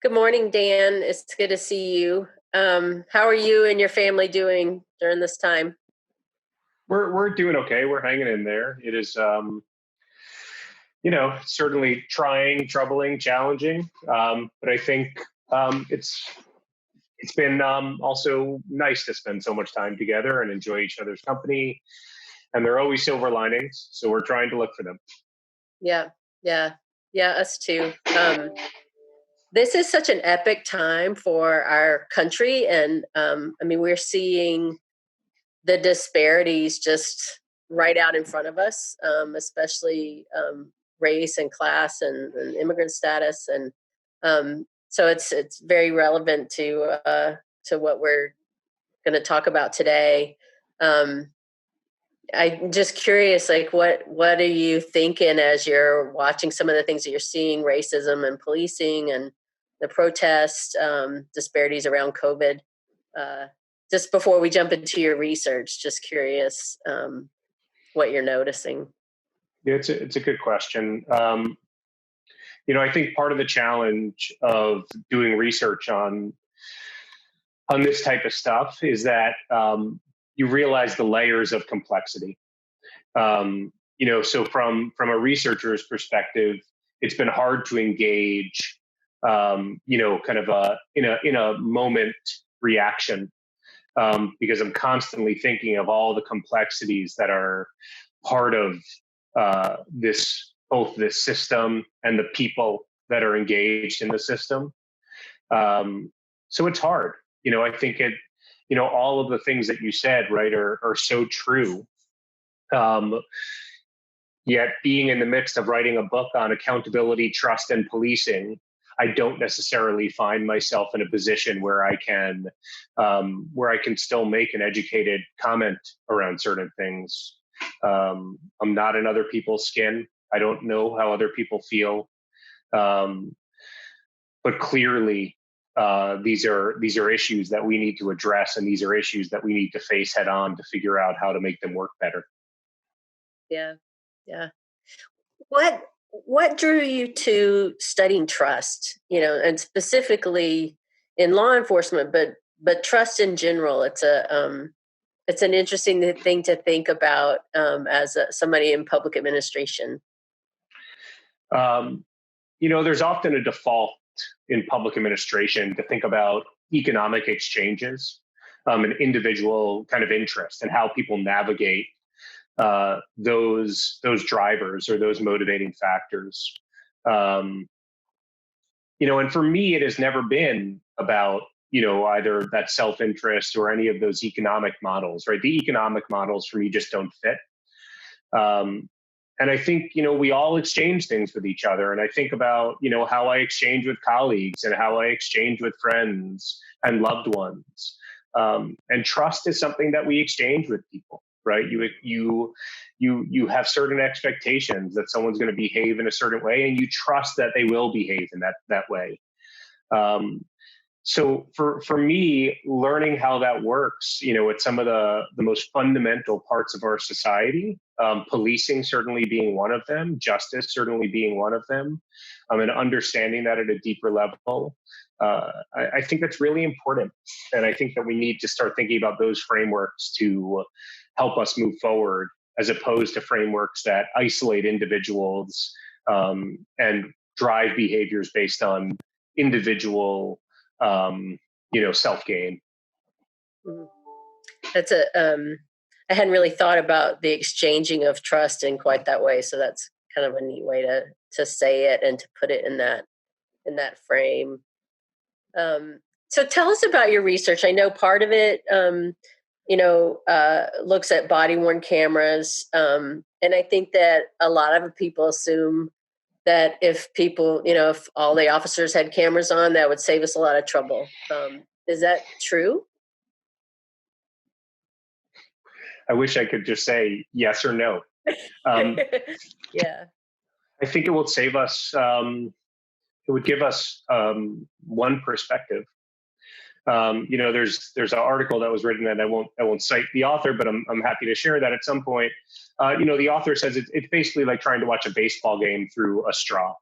Good morning, Dan. It's good to see you. How are you and your family doing during this time? We're doing okay. We're hanging in there. It is, certainly trying, troubling, challenging. But I think it's been also nice to spend so much time together and enjoy each other's company. And there are always silver linings, so we're trying to look for them. Yeah, yeah, yeah, us too. This is such an epic time for our country, and I mean, we're seeing the disparities just right out in front of us, especially race and class and immigrant status, and so it's very relevant to what we're going to talk about today. Um, I'm just curious, like, what are you thinking as you're watching some of the things that you're seeing, racism and policing and the protests, disparities around COVID? Uh, just before we jump into your research, just curious what you're noticing. Yeah, it's a good question. I think part of the challenge of doing research on this type of stuff is that you realize the layers of complexity. So from a researcher's perspective, it's been hard to engage, kind of in a moment reaction, because I'm constantly thinking of all the complexities that are part of both this system and the people that are engaged in the system. So it's hard. I think all of the things that you said, right, are so true. Yet being in the midst of writing a book on accountability, trust, and policing, I don't necessarily find myself in a position where I can still make an educated comment around certain things. I'm not in other people's skin. I don't know how other people feel. But clearly, these are issues that we need to address, and these are issues that we need to face head on to figure out how to make them work better. Yeah, yeah. What drew you to studying trust? And specifically in law enforcement, but trust in general. It's an interesting thing to think about as somebody in public administration. There's often a default in public administration to think about economic exchanges, and individual kind of interest, and how people navigate those drivers or those motivating factors. And for me, it has never been about either that self-interest or any of those economic models, right? The economic models for me just don't fit. And I think, we all exchange things with each other. And I think about, how I exchange with colleagues and how I exchange with friends and loved ones. And trust is something that we exchange with people, right? You have certain expectations that someone's going to behave in a certain way, and you trust that they will behave in that way. So for me, learning how that works, it's some of the most fundamental parts of our society, policing certainly being one of them, justice certainly being one of them, and understanding that at a deeper level. I think that's really important. And I think that we need to start thinking about those frameworks to help us move forward, as opposed to frameworks that isolate individuals and drive behaviors based on individual self-gain. That's I hadn't really thought about the exchanging of trust in quite that way. So that's kind of a neat way to say it and to put it in that frame. So tell us about your research. I know part of it, looks at body-worn cameras. And I think that a lot of people assume that if all the officers had cameras on, that would save us a lot of trouble. Is that true? I wish I could just say yes or no. Yeah. I think it will save us. It would give us one perspective. There's an article that was written, and I won't cite the author, but I'm happy to share that at some point. The author says it's basically like trying to watch a baseball game through a straw.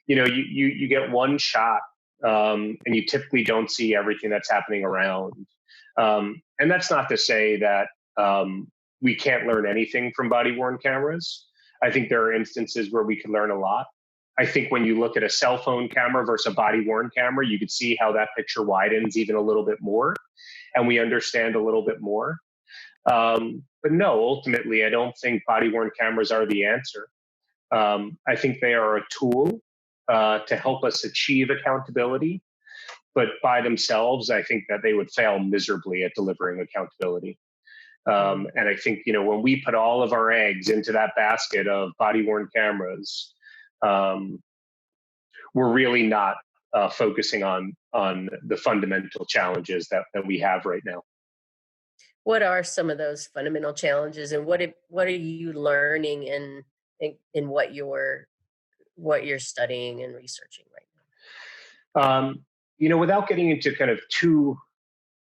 you get one shot, and you typically don't see everything that's happening around. And that's not to say that we can't learn anything from body-worn cameras. I think there are instances where we can learn a lot. I think when you look at a cell phone camera versus a body-worn camera, you could see how that picture widens even a little bit more, and we understand a little bit more. But no, ultimately, I don't think body-worn cameras are the answer. I think they are a tool to help us achieve accountability, but by themselves, I think that they would fail miserably at delivering accountability. And I think, when we put all of our eggs into that basket of body-worn cameras, we're really not focusing on the fundamental challenges that we have right now. What are some of those fundamental challenges, and what are you learning in what you're studying and researching right now? Without getting into kind of too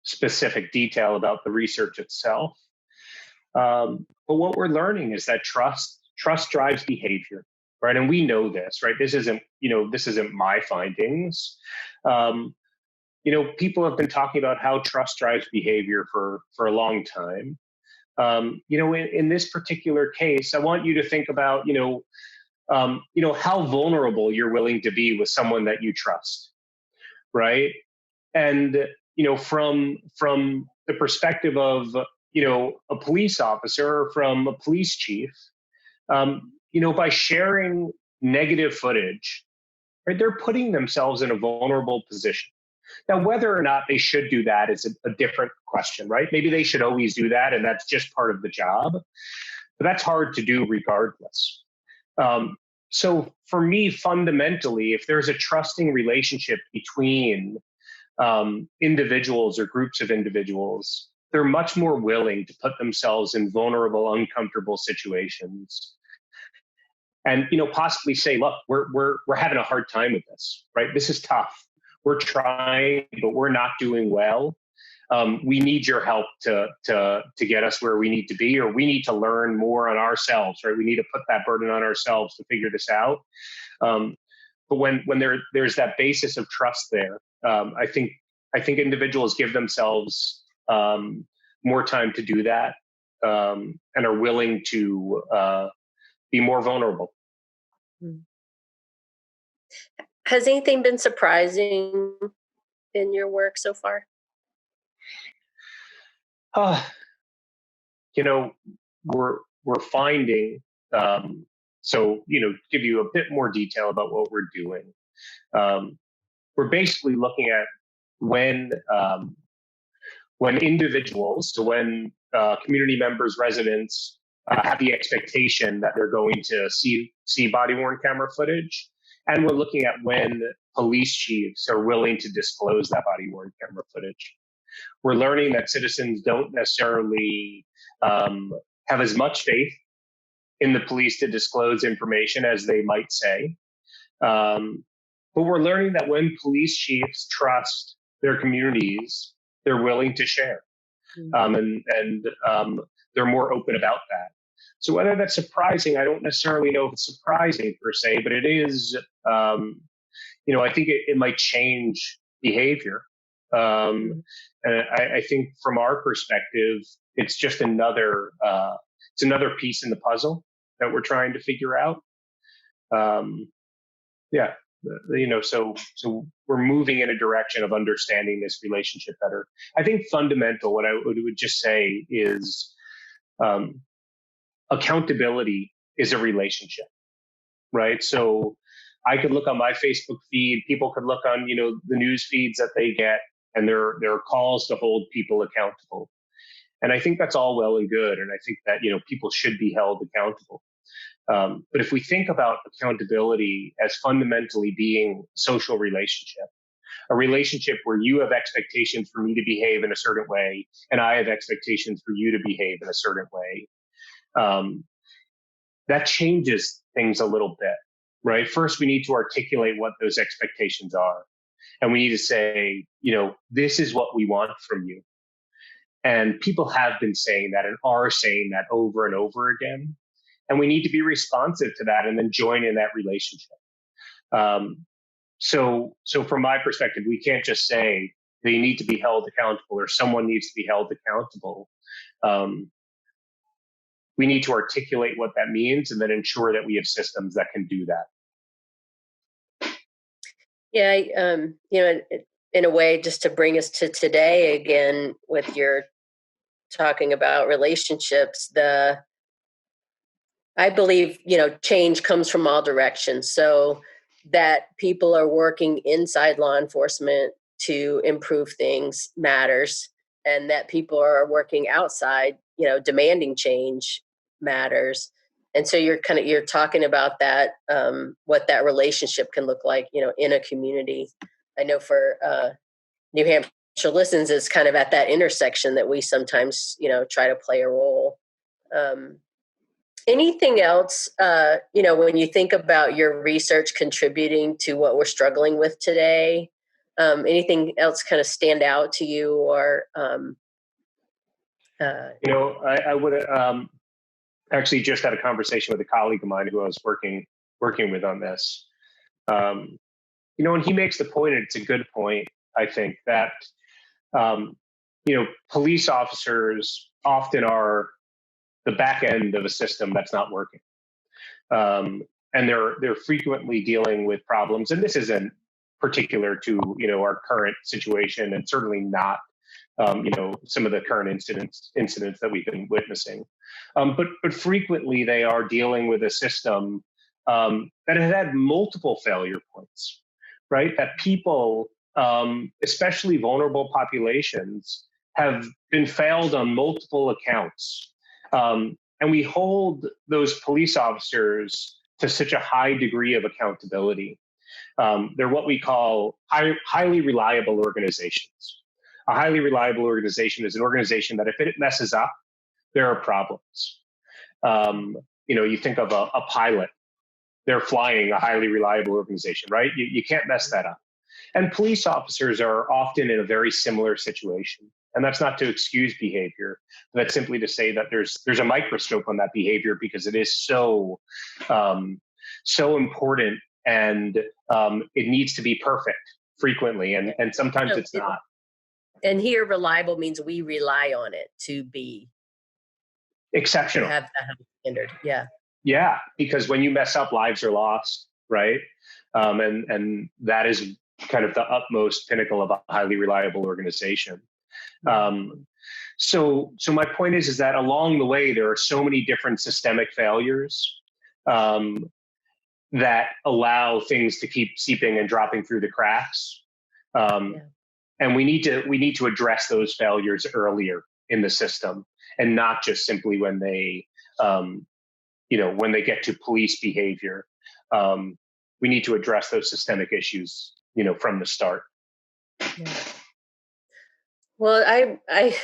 specific detail about the research itself, but what we're learning is that trust drives behavior, right? And we know this, right? This isn't my findings. People have been talking about how trust drives behavior for a long time. In this particular case, I want you to think about, how vulnerable you're willing to be with someone that you trust, right? And, from the perspective of, a police officer or from a police chief, by sharing negative footage, right, they're putting themselves in a vulnerable position. Now, whether or not they should do that is a different question, right? Maybe they should always do that, and that's just part of the job. But that's hard to do regardless. So for me, fundamentally, if there's a trusting relationship between individuals or groups of individuals, they're much more willing to put themselves in vulnerable, uncomfortable situations. And possibly say, look, we're having a hard time with this, right? This is tough. We're trying, but we're not doing well. We need your help to get us where we need to be, or we need to learn more on ourselves, right? We need to put that burden on ourselves to figure this out. But when there's that basis of trust there, I think individuals give themselves more time to do that, and are willing to be more vulnerable. Has anything been surprising in your work so far? We're finding, give you a bit more detail about what we're doing. We're basically looking at when individuals, so when community members, residents have the expectation that they're going to see body-worn camera footage, and we're looking at when police chiefs are willing to disclose that body-worn camera footage. We're learning that citizens don't necessarily have as much faith in the police to disclose information as they might say. But we're learning that when police chiefs trust their communities, they're willing to share. And they're more open about that. So whether that's surprising, I don't necessarily know if it's surprising per se, but it is, I think it might change behavior. And I think from our perspective, it's just another piece in the puzzle that we're trying to figure out. So we're moving in a direction of understanding this relationship better. I think fundamental, what I would just say is, accountability is a relationship, right? So I could look on my Facebook feed, people could look on, the news feeds that they get, and there are calls to hold people accountable. And I think that's all well and good. And I think that, people should be held accountable. But if we think about accountability as fundamentally being a social relationship, a relationship where you have expectations for me to behave in a certain way, and I have expectations for you to behave in a certain way, that changes things a little bit, right? First, we need to articulate what those expectations are. And we need to say, this is what we want from you. And people have been saying that and are saying that over and over again. And we need to be responsive to that and then join in that relationship. So from my perspective, we can't just say they need to be held accountable or someone needs to be held accountable. We need to articulate what that means and then ensure that we have systems that can do that. Yeah, in a way, just to bring us to today again, with your talking about relationships, I believe, change comes from all directions. So that people are working inside law enforcement to improve things matters, and that people are working outside, demanding change matters. And so you're talking about that, what that relationship can look like, in a community. I know for New Hampshire Listens is kind of at that intersection that we sometimes, try to play a role. Anything else, when you think about your research contributing to what we're struggling with today, anything else kind of stand out to you, or? I would actually just had a conversation with a colleague of mine who I was working with on this. And he makes the point, and it's a good point, I think, that, police officers often are the back end of a system that's not working. And they're frequently dealing with problems. And this isn't particular to, our current situation, and certainly not, some of the current incidents that we've been witnessing. But frequently they are dealing with a system that has had multiple failure points, right? That people, especially vulnerable populations, have been failed on multiple accounts. And we hold those police officers to such a high degree of accountability. They're what we call highly reliable organizations. A highly reliable organization is an organization that if it messes up, there are problems. You think of a pilot. They're flying a highly reliable organization, right? You can't mess that up. And police officers are often in a very similar situation. And that's not to excuse behavior. That's simply to say that there's a microscope on that behavior, because it is so important, and it needs to be perfect frequently, and sometimes it's not. And here, reliable means we rely on it to be exceptional. To have that high standard, yeah. Yeah, because when you mess up, lives are lost, right? And that is kind of the utmost pinnacle of a highly reliable organization. So my point is that along the way, there are so many different systemic failures that allow things to keep seeping and dropping through the cracks. And we need to address those failures earlier in the system, and not just simply when they, when they get to police behavior. We need to address those systemic issues, from the start. Yeah. Well, I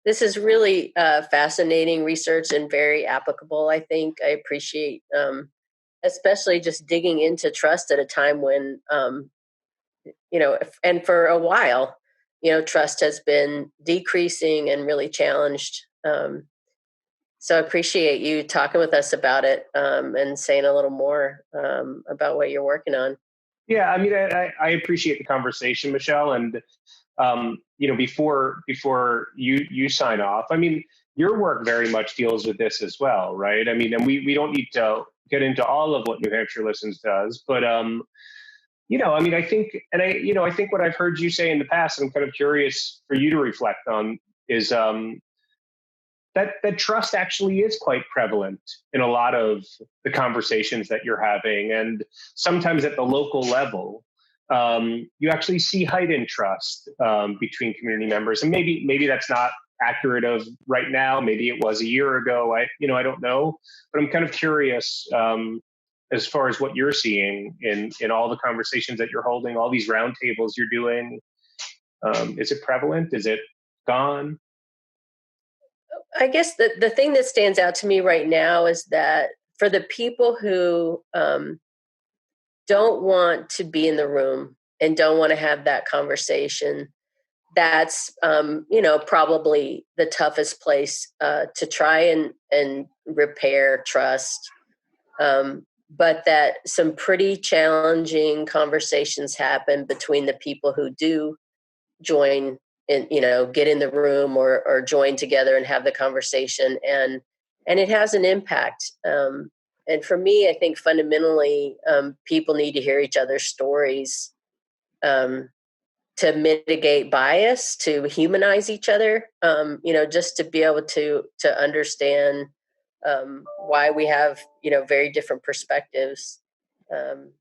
this is really fascinating research and very applicable. I think I appreciate, especially just digging into trust at a time when, and for a while, trust has been decreasing and really challenged. So I appreciate you talking with us about it, and saying a little more about what you're working on. Yeah, I mean, I appreciate the conversation, Michelle. And before you sign off, I mean, your work very much deals with this as well, right? I mean, and we don't need to get into all of what New Hampshire Listens does, but I mean, I think, and I think what I've heard you say in the past, I'm kind of curious for you to reflect on, is that trust actually is quite prevalent in a lot of the conversations that you're having. And sometimes at the local level, you actually see heightened trust between community members. And maybe that's not accurate of right now. Maybe it was a year ago. I don't know. But I'm kind of curious as far as what you're seeing in all the conversations that you're holding, all these roundtables you're doing. Is it prevalent? Is it gone? I guess the thing that stands out to me right now is that for the people who don't want to be in the room and don't want to have that conversation, that's probably the toughest place to try and repair trust. but that some pretty challenging conversations happen between the people who do join and, get in the room or join together and have the conversation, and it has an impact. And for me, I think fundamentally, people need to hear each other's stories, to mitigate bias, to humanize each other, just to be able to understand, why we have, very different perspectives. Um,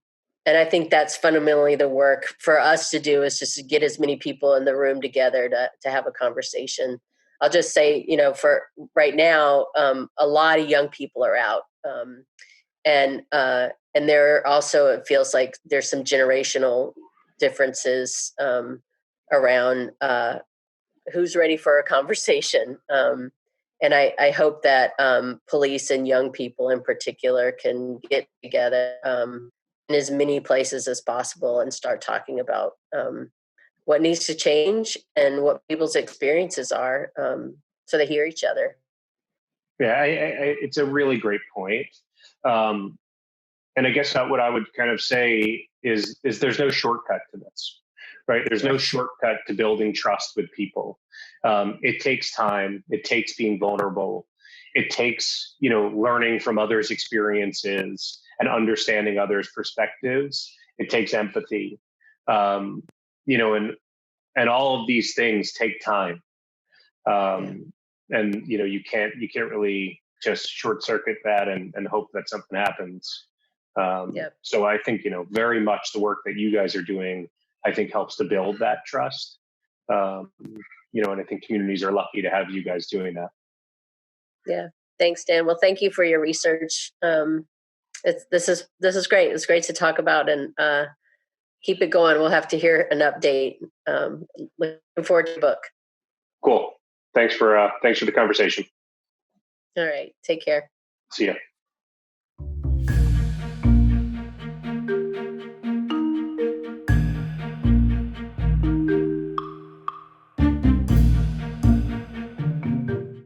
and I think that's fundamentally the work for us to do, is just to get as many people in the room together to have a conversation. I'll just say, for right now, a lot of young people are out. And there also, it feels like there's some generational differences, around, who's ready for a conversation. And I hope that, police and young people in particular can get together, in as many places as possible and start talking about, what needs to change and what people's experiences are, so they hear each other. Yeah, it's a really great point. Um, and I guess what I would kind of say is there's no shortcut to this, right? There's no shortcut to building trust with people. It takes time. It takes being vulnerable. It takes, learning from others' experiences and understanding others' perspectives. It takes empathy, and all of these things take time. And you can't really just short circuit that and hope that something happens. So I think, very much the work that you guys are doing, I think, helps to build that trust. And I think communities are lucky to have you guys doing that. Yeah. Thanks, Dan. Well, thank you for your research. This is great. It's great to talk about, and keep it going. We'll have to hear an update. Looking forward to the book. Cool. Thanks for the conversation. All right. Take care. See ya.